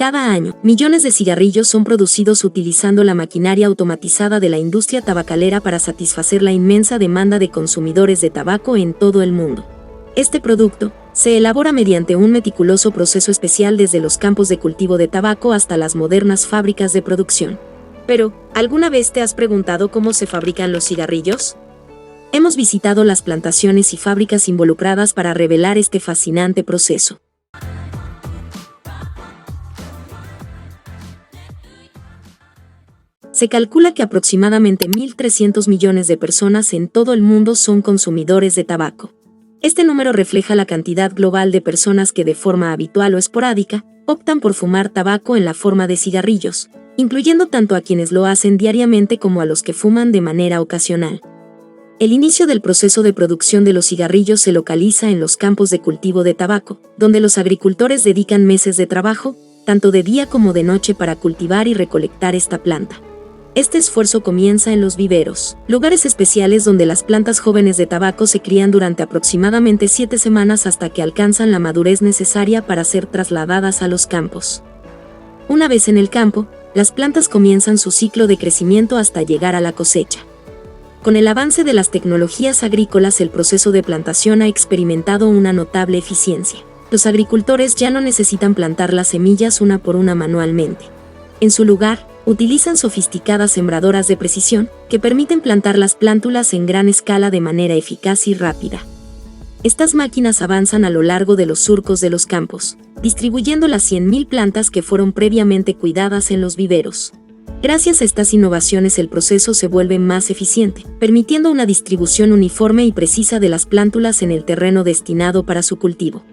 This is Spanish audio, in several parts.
Cada año, millones de cigarrillos son producidos utilizando la maquinaria automatizada de la industria tabacalera para satisfacer la inmensa demanda de consumidores de tabaco en todo el mundo. Este producto se elabora mediante un meticuloso proceso especial desde los campos de cultivo de tabaco hasta las modernas fábricas de producción. Pero, ¿alguna vez te has preguntado cómo se fabrican los cigarrillos? Hemos visitado las plantaciones y fábricas involucradas para revelar este fascinante proceso. Se calcula que aproximadamente 1.300 millones de personas en todo el mundo son consumidores de tabaco. Este número refleja la cantidad global de personas que de forma habitual o esporádica optan por fumar tabaco en la forma de cigarrillos, incluyendo tanto a quienes lo hacen diariamente como a los que fuman de manera ocasional. El inicio del proceso de producción de los cigarrillos se localiza en los campos de cultivo de tabaco, donde los agricultores dedican meses de trabajo, tanto de día como de noche, para cultivar y recolectar esta planta. Este esfuerzo comienza en los viveros, lugares especiales donde las plantas jóvenes de tabaco se crían durante aproximadamente 7 semanas hasta que alcanzan la madurez necesaria para ser trasladadas a los campos. Una vez en el campo, las plantas comienzan su ciclo de crecimiento hasta llegar a la cosecha. Con el avance de las tecnologías agrícolas, el proceso de plantación ha experimentado una notable eficiencia. Los agricultores ya no necesitan plantar las semillas una por una manualmente. En su lugar, utilizan sofisticadas sembradoras de precisión que permiten plantar las plántulas en gran escala de manera eficaz y rápida. Estas máquinas avanzan a lo largo de los surcos de los campos, distribuyendo las 100.000 plantas que fueron previamente cuidadas en los viveros. Gracias a estas innovaciones, el proceso se vuelve más eficiente, permitiendo una distribución uniforme y precisa de las plántulas en el terreno destinado para su cultivo.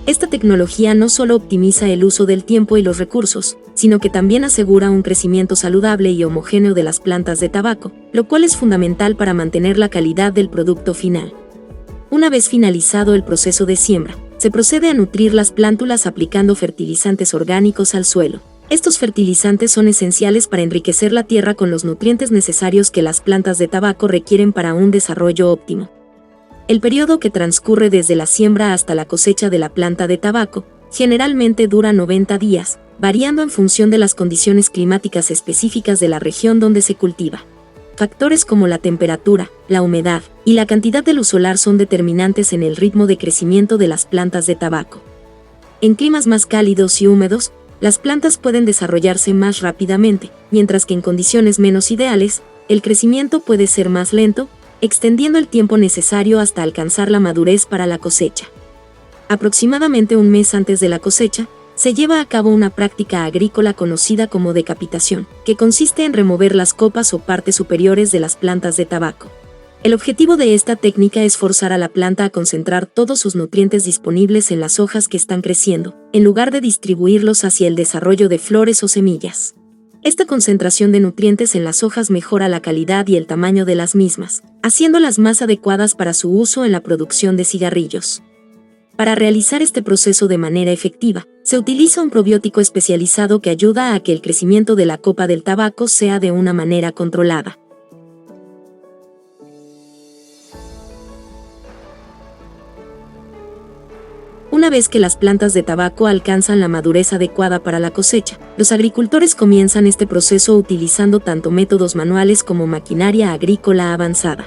Esta tecnología no solo optimiza el uso del tiempo y los recursos, sino que también asegura un crecimiento saludable y homogéneo de las plantas de tabaco, lo cual es fundamental para mantener la calidad del producto final. Una vez finalizado el proceso de siembra, se procede a nutrir las plántulas aplicando fertilizantes orgánicos al suelo. Estos fertilizantes son esenciales para enriquecer la tierra con los nutrientes necesarios que las plantas de tabaco requieren para un desarrollo óptimo. El periodo que transcurre desde la siembra hasta la cosecha de la planta de tabaco generalmente dura 90 días, variando en función de las condiciones climáticas específicas de la región donde se cultiva. Factores como la temperatura, la humedad y la cantidad de luz solar son determinantes en el ritmo de crecimiento de las plantas de tabaco. En climas más cálidos y húmedos, las plantas pueden desarrollarse más rápidamente, mientras que en condiciones menos ideales, el crecimiento puede ser más lento, extendiendo el tiempo necesario hasta alcanzar la madurez para la cosecha. Aproximadamente un mes antes de la cosecha, se lleva a cabo una práctica agrícola conocida como decapitación, que consiste en remover las copas o partes superiores de las plantas de tabaco. El objetivo de esta técnica es forzar a la planta a concentrar todos sus nutrientes disponibles en las hojas que están creciendo, en lugar de distribuirlos hacia el desarrollo de flores o semillas. Esta concentración de nutrientes en las hojas mejora la calidad y el tamaño de las mismas, haciéndolas más adecuadas para su uso en la producción de cigarrillos. Para realizar este proceso de manera efectiva, se utiliza un probiótico especializado que ayuda a que el crecimiento de la copa del tabaco sea de una manera controlada. Una vez que las plantas de tabaco alcanzan la madurez adecuada para la cosecha, los agricultores comienzan este proceso utilizando tanto métodos manuales como maquinaria agrícola avanzada.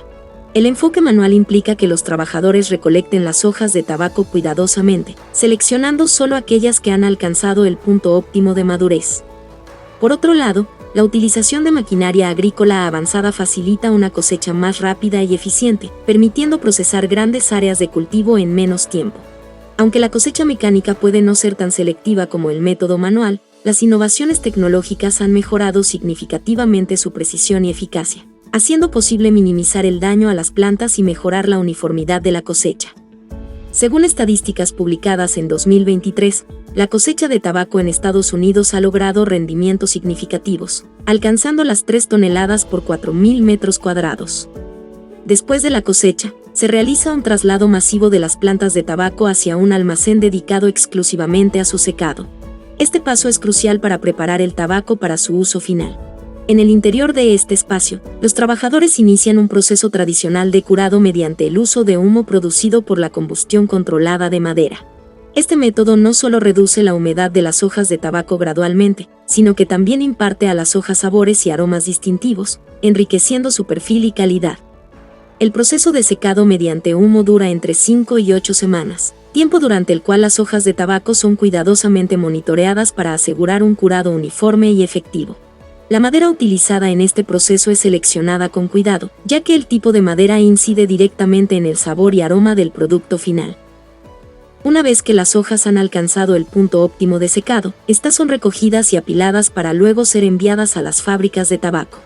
El enfoque manual implica que los trabajadores recolecten las hojas de tabaco cuidadosamente, seleccionando solo aquellas que han alcanzado el punto óptimo de madurez. Por otro lado, la utilización de maquinaria agrícola avanzada facilita una cosecha más rápida y eficiente, permitiendo procesar grandes áreas de cultivo en menos tiempo. Aunque la cosecha mecánica puede no ser tan selectiva como el método manual, las innovaciones tecnológicas han mejorado significativamente su precisión y eficacia, haciendo posible minimizar el daño a las plantas y mejorar la uniformidad de la cosecha. Según estadísticas publicadas en 2023, la cosecha de tabaco en Estados Unidos ha logrado rendimientos significativos, alcanzando las 3 toneladas por 4.000 metros cuadrados. Después de la cosecha, se realiza un traslado masivo de las plantas de tabaco hacia un almacén dedicado exclusivamente a su secado. Este paso es crucial para preparar el tabaco para su uso final. En el interior de este espacio, los trabajadores inician un proceso tradicional de curado mediante el uso de humo producido por la combustión controlada de madera. Este método no solo reduce la humedad de las hojas de tabaco gradualmente, sino que también imparte a las hojas sabores y aromas distintivos, enriqueciendo su perfil y calidad. El proceso de secado mediante humo dura entre 5 y 8 semanas, tiempo durante el cual las hojas de tabaco son cuidadosamente monitoreadas para asegurar un curado uniforme y efectivo. La madera utilizada en este proceso es seleccionada con cuidado, ya que el tipo de madera incide directamente en el sabor y aroma del producto final. Una vez que las hojas han alcanzado el punto óptimo de secado, estas son recogidas y apiladas para luego ser enviadas a las fábricas de tabaco.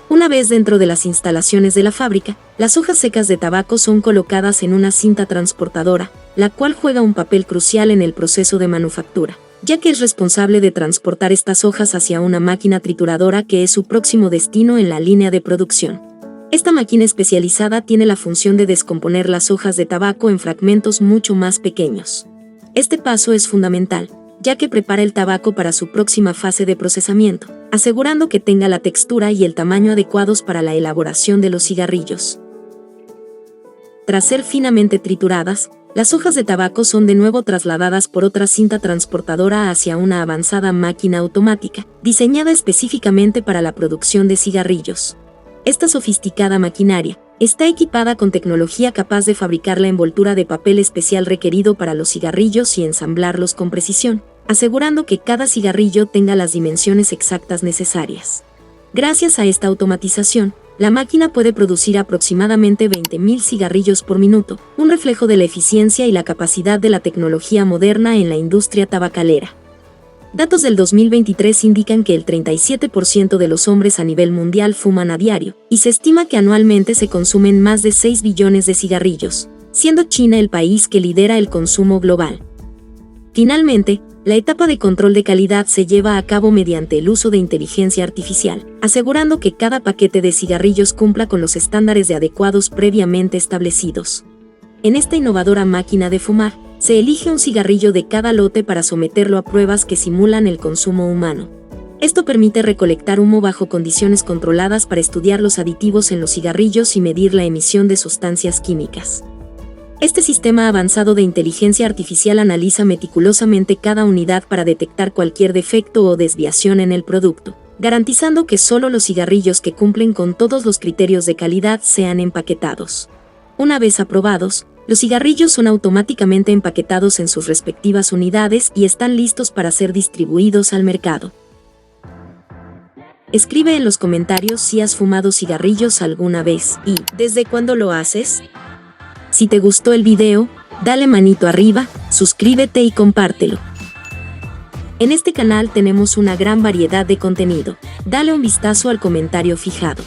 Una vez dentro de las instalaciones de la fábrica, las hojas secas de tabaco son colocadas en una cinta transportadora, la cual juega un papel crucial en el proceso de manufactura, ya que es responsable de transportar estas hojas hacia una máquina trituradora que es su próximo destino en la línea de producción. Esta máquina especializada tiene la función de descomponer las hojas de tabaco en fragmentos mucho más pequeños. Este paso es fundamental, ya que prepara el tabaco para su próxima fase de procesamiento, asegurando que tenga la textura y el tamaño adecuados para la elaboración de los cigarrillos. Tras ser finamente trituradas, las hojas de tabaco son de nuevo trasladadas por otra cinta transportadora hacia una avanzada máquina automática, diseñada específicamente para la producción de cigarrillos. Esta sofisticada maquinaria está equipada con tecnología capaz de fabricar la envoltura de papel especial requerido para los cigarrillos y ensamblarlos con precisión, asegurando que cada cigarrillo tenga las dimensiones exactas necesarias. Gracias a esta automatización, la máquina puede producir aproximadamente 20.000 cigarrillos por minuto, un reflejo de la eficiencia y la capacidad de la tecnología moderna en la industria tabacalera. Datos del 2023 indican que el 37% de los hombres a nivel mundial fuman a diario, y se estima que anualmente se consumen más de 6 billones de cigarrillos, siendo China el país que lidera el consumo global. Finalmente, la etapa de control de calidad se lleva a cabo mediante el uso de inteligencia artificial, asegurando que cada paquete de cigarrillos cumpla con los estándares de adecuados previamente establecidos. En esta innovadora máquina de fumar, se elige un cigarrillo de cada lote para someterlo a pruebas que simulan el consumo humano. Esto permite recolectar humo bajo condiciones controladas para estudiar los aditivos en los cigarrillos y medir la emisión de sustancias químicas. Este sistema avanzado de inteligencia artificial analiza meticulosamente cada unidad para detectar cualquier defecto o desviación en el producto, garantizando que solo los cigarrillos que cumplen con todos los criterios de calidad sean empaquetados. Una vez aprobados, los cigarrillos son automáticamente empaquetados en sus respectivas unidades y están listos para ser distribuidos al mercado. Escribe en los comentarios si has fumado cigarrillos alguna vez y ¿desde cuándo lo haces? Si te gustó el video, dale manito arriba, suscríbete y compártelo. En este canal tenemos una gran variedad de contenido. Dale un vistazo al comentario fijado.